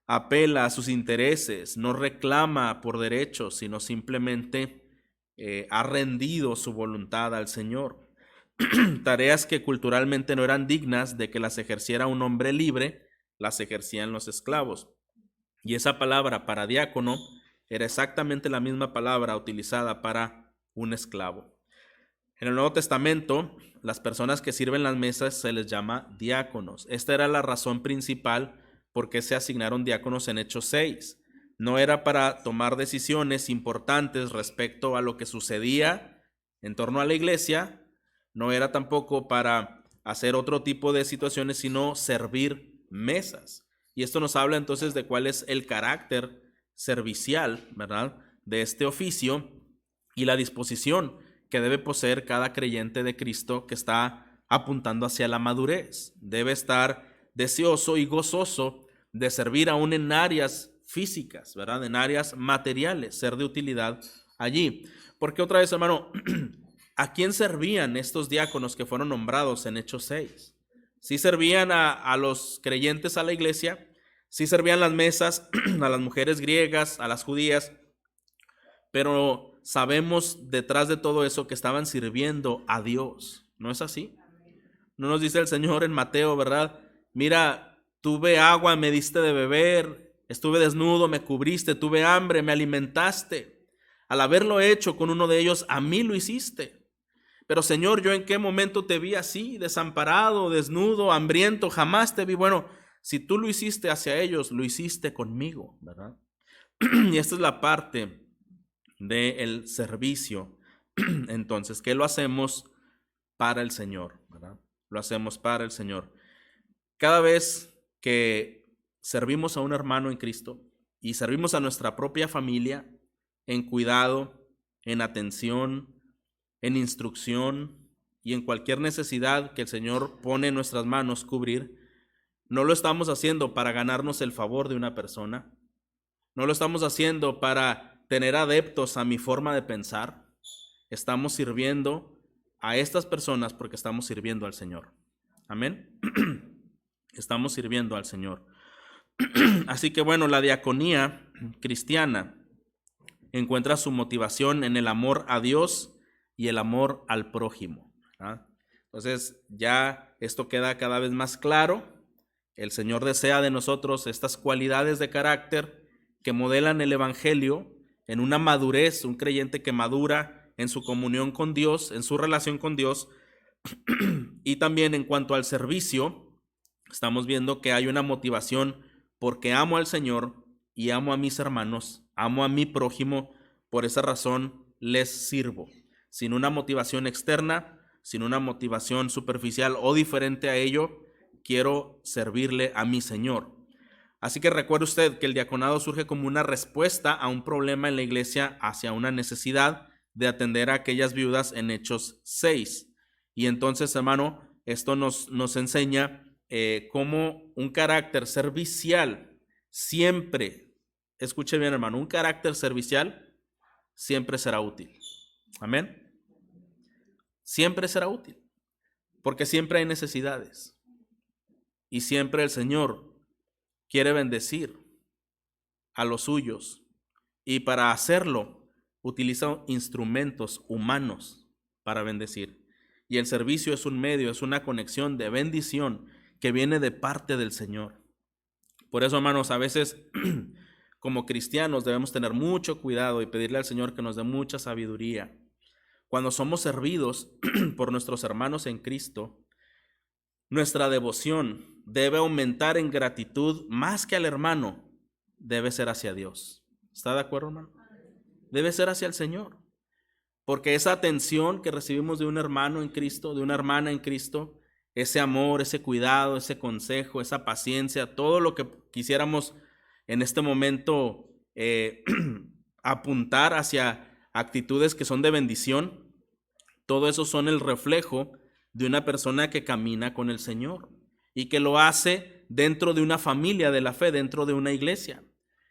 apela a sus intereses, no reclama por derechos, sino simplemente ha rendido su voluntad al Señor. Tareas que culturalmente no eran dignas de que las ejerciera un hombre libre, las ejercían los esclavos. Y esa palabra para diácono era exactamente la misma palabra utilizada para un esclavo. En el Nuevo Testamento, las personas que sirven las mesas se les llama diáconos. Esta era la razón principal por qué se asignaron diáconos en Hechos 6. No era para tomar decisiones importantes respecto a lo que sucedía en torno a la iglesia, no era tampoco para hacer otro tipo de situaciones, sino servir mesas. Y esto nos habla entonces de cuál es el carácter servicial, ¿verdad?, de este oficio y la disposición que debe poseer cada creyente de Cristo que está apuntando hacia la madurez. Debe estar deseoso y gozoso de servir aún en áreas físicas, ¿verdad?, en áreas materiales, ser de utilidad allí. Porque otra vez, hermano, ¿a quién servían estos diáconos que fueron nombrados en Hechos 6? Sí servían a los creyentes, a la iglesia, sí servían las mesas a las mujeres griegas, a las judías, pero sabemos detrás de todo eso que estaban sirviendo a Dios. ¿No es así? ¿No nos dice el Señor en Mateo, verdad? Mira, tuve agua, me diste de beber, estuve desnudo, me cubriste, tuve hambre, me alimentaste. Al haberlo hecho con uno de ellos, a mí lo hiciste. Pero Señor, ¿yo en qué momento te vi así, desamparado, desnudo, hambriento? Jamás te vi. Bueno, si tú lo hiciste hacia ellos, lo hiciste conmigo, ¿verdad? Y esta es la parte del servicio, entonces, que lo hacemos para el Señor, ¿verdad? Lo hacemos para el Señor. Cada vez que servimos a un hermano en Cristo y servimos a nuestra propia familia en cuidado, en atención, en instrucción y en cualquier necesidad que el Señor pone en nuestras manos cubrir, no lo estamos haciendo para ganarnos el favor de una persona, no lo estamos haciendo para tener adeptos a mi forma de pensar. Estamos sirviendo a estas personas porque estamos sirviendo al Señor. Amén. Estamos sirviendo al Señor. Así que bueno, la diaconía cristiana encuentra su motivación en el amor a Dios y el amor al prójimo, ¿verdad? Entonces ya esto queda cada vez más claro. El Señor desea de nosotros estas cualidades de carácter que modelan el evangelio en una madurez, un creyente que madura en su comunión con Dios, en su relación con Dios. Y también en cuanto al servicio, estamos viendo que hay una motivación porque amo al Señor y amo a mis hermanos, amo a mi prójimo, por esa razón les sirvo. Sin una motivación externa, sin una motivación superficial o diferente a ello, quiero servirle a mi Señor. Así que recuerde usted que el diaconado surge como una respuesta a un problema en la iglesia hacia una necesidad de atender a aquellas viudas en Hechos 6. Y entonces, hermano, esto nos enseña cómo un carácter servicial siempre, escuche bien, hermano, un carácter servicial siempre será útil. Amén. Siempre será útil, porque siempre hay necesidades y siempre el Señor quiere bendecir a los suyos, y para hacerlo utiliza instrumentos humanos para bendecir. Y el servicio es un medio, es una conexión de bendición que viene de parte del Señor. Por eso, hermanos, a veces como cristianos debemos tener mucho cuidado y pedirle al Señor que nos dé mucha sabiduría. Cuando somos servidos por nuestros hermanos en Cristo, nuestra devoción debe aumentar en gratitud más que al hermano, debe ser hacia Dios. ¿Está de acuerdo, hermano? Debe ser hacia el Señor. Porque esa atención que recibimos de un hermano en Cristo, de una hermana en Cristo, ese amor, ese cuidado, ese consejo, esa paciencia, todo lo que quisiéramos en este momento apuntar hacia actitudes que son de bendición, todo eso son el reflejo de una persona que camina con el Señor y que lo hace dentro de una familia de la fe, dentro de una iglesia.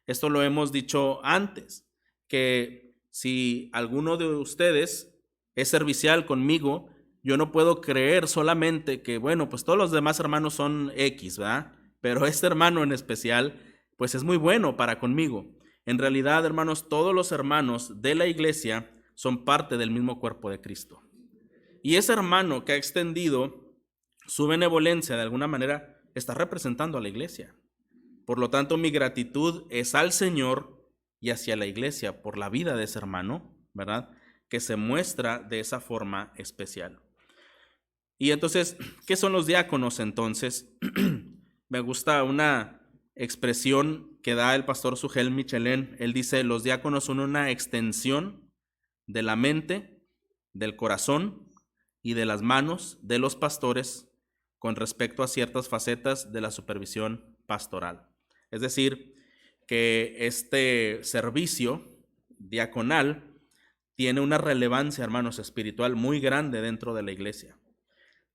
Esto lo hemos dicho antes, que si alguno de ustedes es servicial conmigo, yo no puedo creer solamente que, bueno, pues todos los demás hermanos son X, ¿verdad? Pero este hermano en especial, pues es muy bueno para conmigo. En realidad, hermanos, todos los hermanos de la iglesia son parte del mismo cuerpo de Cristo. Y ese hermano que ha extendido su benevolencia de alguna manera está representando a la iglesia. Por lo tanto, mi gratitud es al Señor y hacia la iglesia por la vida de ese hermano, ¿verdad?, que se muestra de esa forma especial. Y entonces, ¿qué son los diáconos entonces? Me gusta una expresión que da el pastor Sugel Michelén. Él dice, los diáconos son una extensión de la mente, del corazón y de las manos de los pastores con respecto a ciertas facetas de la supervisión pastoral. Es decir, que este servicio diaconal tiene una relevancia, hermanos, espiritual muy grande dentro de la iglesia.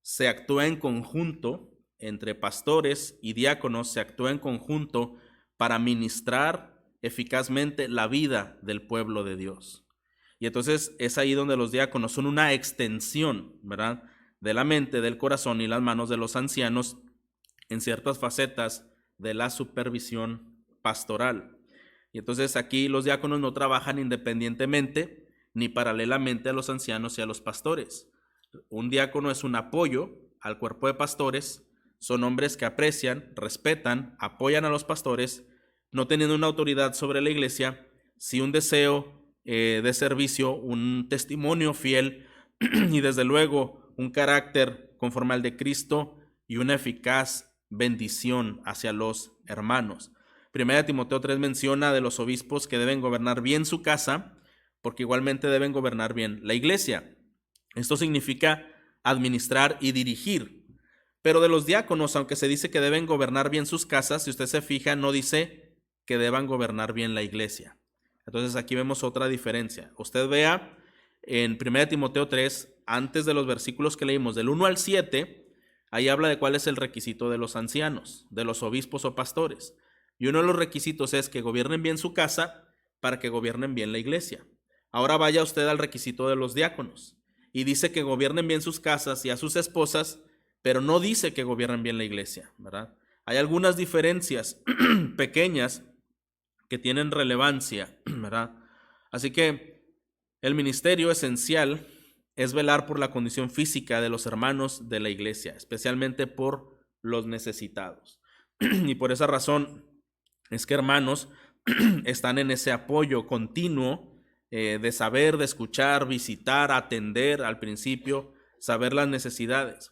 Se actúa en conjunto entre pastores y diáconos, se actúa en conjunto para ministrar eficazmente la vida del pueblo de Dios. Y entonces es ahí donde los diáconos son una extensión, ¿verdad?, de la mente, del corazón y las manos de los ancianos en ciertas facetas de la supervisión pastoral. Y entonces aquí los diáconos no trabajan independientemente ni paralelamente a los ancianos y a los pastores. Un diácono es un apoyo al cuerpo de pastores, son hombres que aprecian, respetan, apoyan a los pastores, no teniendo una autoridad sobre la iglesia, sí un deseo de servicio, un testimonio fiel y desde luego un carácter conforme al de Cristo y una eficaz bendición hacia los hermanos. Primera Timoteo 3 menciona de los obispos que deben gobernar bien su casa, porque igualmente deben gobernar bien la iglesia. Esto significa administrar y dirigir. Pero de los diáconos, aunque se dice que deben gobernar bien sus casas, si usted se fija, no dice que deban gobernar bien la iglesia. Entonces aquí vemos otra diferencia. Usted vea en 1 Timoteo 3, antes de los versículos que leímos, del 1 al 7, ahí habla de cuál es el requisito de los ancianos, de los obispos o pastores. Y uno de los requisitos es que gobiernen bien su casa para que gobiernen bien la iglesia. Ahora vaya usted al requisito de los diáconos. Y dice que gobiernen bien sus casas y a sus esposas, pero no dice que gobiernen bien la iglesia, ¿verdad? Hay algunas diferencias pequeñas que tienen relevancia, ¿verdad? Así que el ministerio esencial es velar por la condición física de los hermanos de la iglesia, especialmente por los necesitados. Y por esa razón es que, hermanos, están en ese apoyo continuo de saber, de escuchar, visitar, atender al principio, saber las necesidades.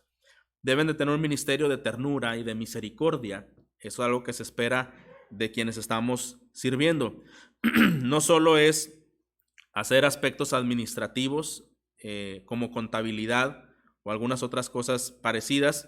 Deben de tener un ministerio de ternura y de misericordia. Eso es algo que se espera de quienes estamos sirviendo. No solo es hacer aspectos administrativos como contabilidad o algunas otras cosas parecidas.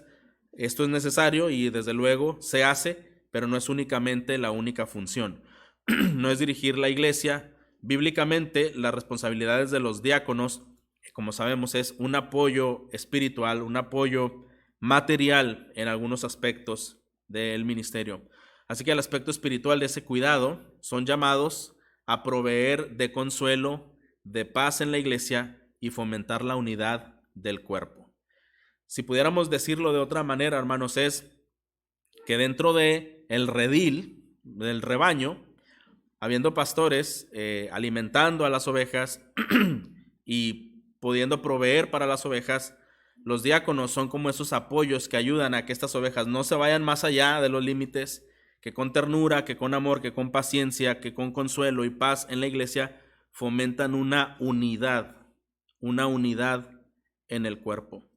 Esto es necesario y desde luego se hace, pero no es únicamente la única función. No es dirigir la iglesia. Bíblicamente, las responsabilidades de los diáconos, como sabemos, es un apoyo espiritual, un apoyo material en algunos aspectos del ministerio. Así que el aspecto espiritual de ese cuidado son llamados a proveer de consuelo, de paz en la iglesia y fomentar la unidad del cuerpo. Si pudiéramos decirlo de otra manera, hermanos, es que dentro de el redil, del rebaño, habiendo pastores alimentando a las ovejas y pudiendo proveer para las ovejas, los diáconos son como esos apoyos que ayudan a que estas ovejas no se vayan más allá de los límites, que con ternura, que con amor, que con paciencia, que con consuelo y paz en la iglesia fomentan una unidad en el cuerpo.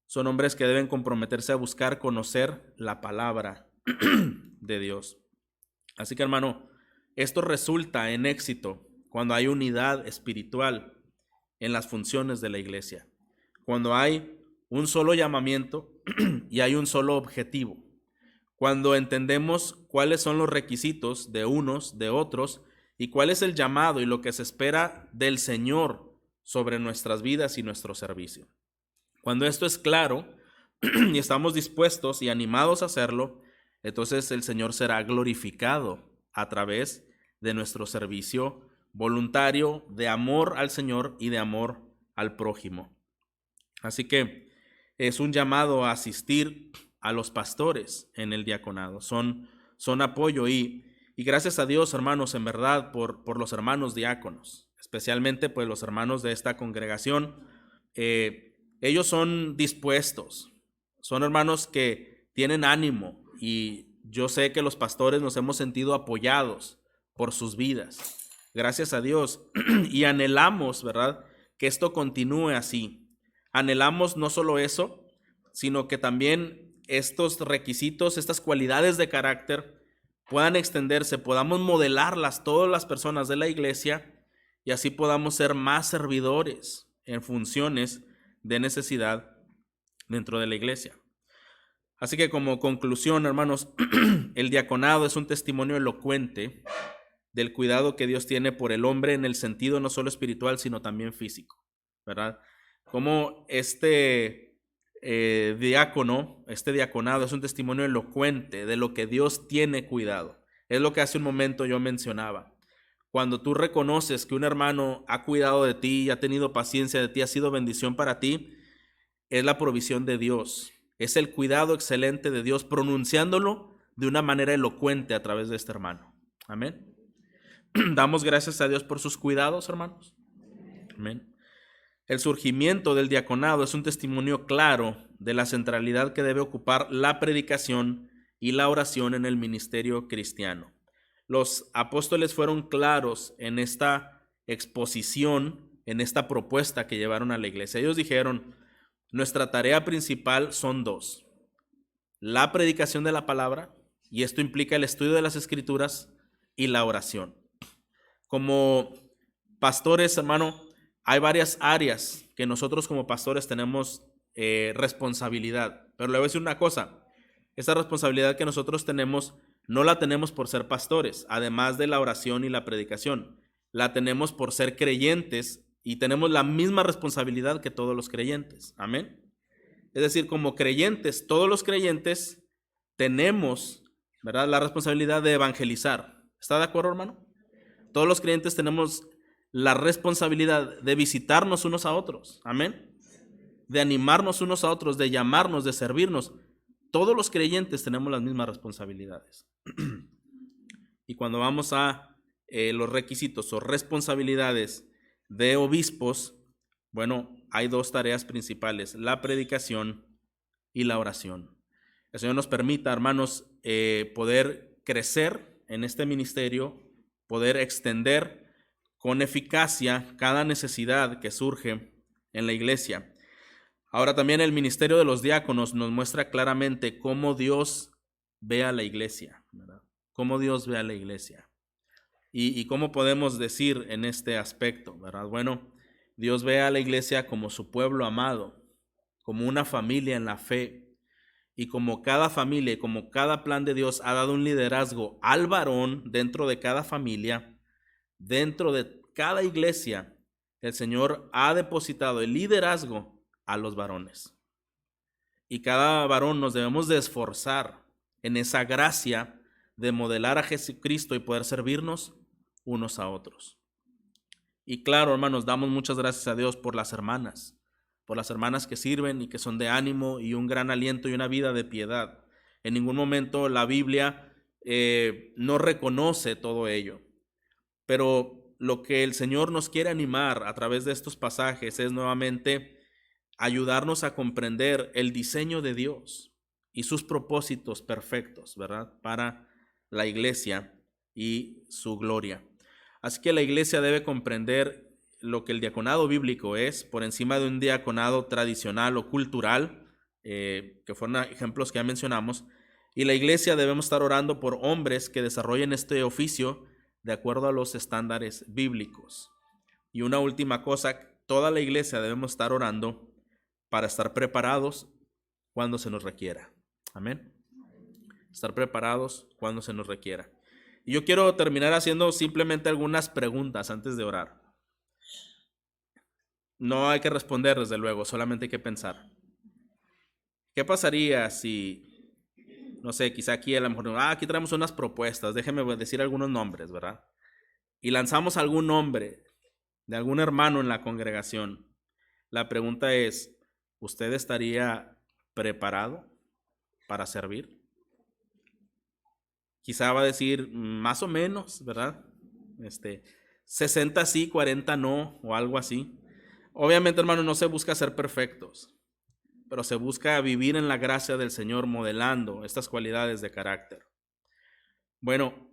Son hombres que deben comprometerse a buscar conocer la palabra de Dios. Así que, hermano, esto resulta en éxito cuando hay unidad espiritual en las funciones de la iglesia, cuando hay un solo llamamiento y hay un solo objetivo, cuando entendemos cuáles son los requisitos de unos, de otros, y cuál es el llamado y lo que se espera del Señor sobre nuestras vidas y nuestro servicio. Cuando esto es claro y estamos dispuestos y animados a hacerlo, entonces el Señor será glorificado a través de nuestro servicio voluntario de amor al Señor y de amor al prójimo. Así que es un llamado a asistir a los pastores en el diaconado. Son apoyo y gracias a Dios, hermanos, en verdad, por los hermanos diáconos, especialmente pues los hermanos de esta congregación. Ellos son dispuestos, son hermanos que tienen ánimo y yo sé que los pastores nos hemos sentido apoyados por sus vidas, gracias a Dios, y anhelamos, ¿verdad?, que esto continúe así. Anhelamos no solo eso, sino que también estos requisitos, estas cualidades de carácter puedan extenderse, podamos modelarlas todas las personas de la iglesia y así podamos ser más servidores en funciones de necesidad dentro de la iglesia. Así que como conclusión, hermanos, el diaconado es un testimonio elocuente del cuidado que Dios tiene por el hombre en el sentido no solo espiritual, sino también físico, ¿verdad? Como este diaconado es un testimonio elocuente de lo que Dios tiene cuidado. Es lo que hace un momento yo mencionaba. Cuando tú reconoces que un hermano ha cuidado de ti, ha tenido paciencia de ti, ha sido bendición para ti, es la provisión de Dios. Es el cuidado excelente de Dios, pronunciándolo de una manera elocuente a través de este hermano. Amén. Damos gracias a Dios por sus cuidados, hermanos. Amén. El surgimiento del diaconado es un testimonio claro de la centralidad que debe ocupar la predicación y la oración en el ministerio cristiano. Los apóstoles fueron claros en esta exposición, en esta propuesta que llevaron a la iglesia. Ellos dijeron: nuestra tarea principal son dos: la predicación de la palabra, y esto implica el estudio de las escrituras, y la oración. Como pastores, hermano, hay varias áreas que nosotros como pastores tenemos responsabilidad. Pero le voy a decir una cosa: esa responsabilidad que nosotros tenemos no la tenemos por ser pastores, además de la oración y la predicación. La tenemos por ser creyentes y tenemos la misma responsabilidad que todos los creyentes. Amén. Es decir, como creyentes, todos los creyentes tenemos, ¿verdad?, la responsabilidad de evangelizar. ¿Está de acuerdo, hermano? Todos los creyentes tenemos la responsabilidad de visitarnos unos a otros. Amén. De animarnos unos a otros, de llamarnos, de servirnos. Todos los creyentes tenemos las mismas responsabilidades. Y cuando vamos a los requisitos o responsabilidades de obispos, bueno, hay dos tareas principales: la predicación y la oración. El Señor nos permita, hermanos, poder crecer en este ministerio, poder extender con eficacia cada necesidad que surge en la iglesia. Ahora también el ministerio de los diáconos nos muestra claramente cómo Dios ve a la iglesia, ¿verdad? Cómo Dios ve a la iglesia. Y cómo podemos decir en este aspecto, ¿verdad? Bueno, Dios ve a la iglesia como su pueblo amado, como una familia en la fe. Y como cada familia y como cada plan de Dios ha dado un liderazgo al varón dentro de cada familia, dentro de cada iglesia, el Señor ha depositado el liderazgo a los varones. Y cada varón nos debemos de esforzar en esa gracia de modelar a Jesucristo y poder servirnos unos a otros. Y claro, hermanos, damos muchas gracias a Dios por las hermanas que sirven y que son de ánimo y un gran aliento y una vida de piedad. En ningún momento la Biblia no reconoce todo ello. Pero lo que el Señor nos quiere animar a través de estos pasajes es nuevamente ayudarnos a comprender el diseño de Dios y sus propósitos perfectos, ¿verdad?, para la iglesia y su gloria. Así que la iglesia debe comprender lo que el diaconado bíblico es por encima de un diaconado tradicional o cultural, que fueron ejemplos que ya mencionamos. Y la iglesia debemos estar orando por hombres que desarrollen este oficio de acuerdo a los estándares bíblicos. Y una última cosa: toda la iglesia debemos estar orando para estar preparados cuando se nos requiera. Amén. Estar preparados cuando se nos requiera. Y yo quiero terminar haciendo simplemente algunas preguntas antes de orar. No hay que responder, desde luego, solamente hay que pensar. ¿Qué pasaría si, no sé, quizá aquí a lo mejor, aquí traemos unas propuestas, déjenme decir algunos nombres, ¿verdad? Y lanzamos algún nombre de algún hermano en la congregación. La pregunta es: ¿usted estaría preparado para servir? Quizá va a decir más o menos, ¿verdad? 60 sí, 40 no, o algo así. Obviamente, hermano, no se busca ser perfectos, pero se busca vivir en la gracia del Señor modelando estas cualidades de carácter. Bueno,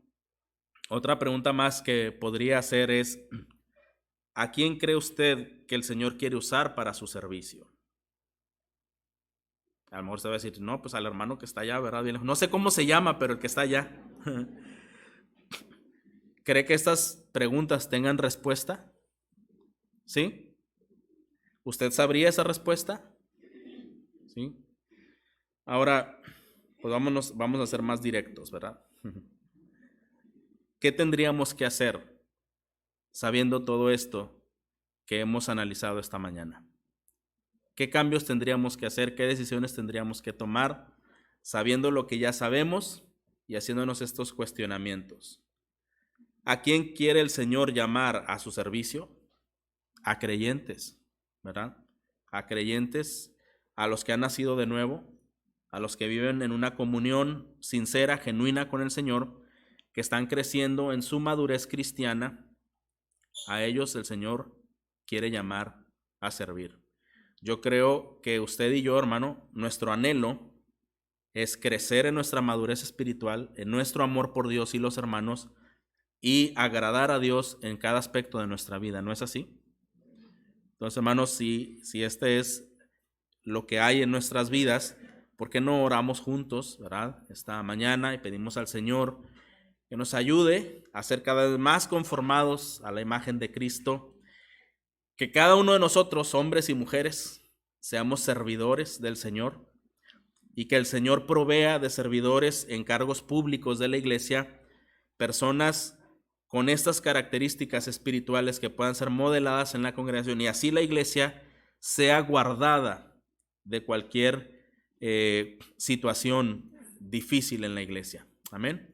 otra pregunta más que podría hacer es: ¿A quién cree usted que el Señor quiere usar para su servicio? A lo mejor se va a decir, no, pues al hermano que está allá, ¿verdad? Bien, no sé cómo se llama, pero el que está allá. ¿Cree que estas preguntas tengan respuesta? ¿Sí? ¿Usted sabría esa respuesta? ¿Sí? Ahora, pues vamos a ser más directos, ¿verdad? ¿Qué tendríamos que hacer sabiendo todo esto que hemos analizado esta mañana? ¿Qué cambios tendríamos que hacer? ¿Qué decisiones tendríamos que tomar sabiendo lo que ya sabemos y haciéndonos estos cuestionamientos? ¿A quién quiere el Señor llamar a su servicio? A creyentes, ¿verdad? A creyentes, a los que han nacido de nuevo, a los que viven en una comunión sincera, genuina con el Señor, que están creciendo en su madurez cristiana. A ellos el Señor quiere llamar a servir. Yo creo que usted y yo, hermano, nuestro anhelo es crecer en nuestra madurez espiritual, en nuestro amor por Dios y los hermanos, y agradar a Dios en cada aspecto de nuestra vida. ¿No es así? Entonces, hermanos, si este es lo que hay en nuestras vidas, ¿por qué no oramos juntos, verdad? Esta mañana y pedimos al Señor que nos ayude a ser cada vez más conformados a la imagen de Cristo, que cada uno de nosotros, hombres y mujeres, seamos servidores del Señor y que el Señor provea de servidores en cargos públicos de la iglesia, personas con estas características espirituales que puedan ser modeladas en la congregación y así la iglesia sea guardada de cualquier situación difícil en la iglesia. Amén.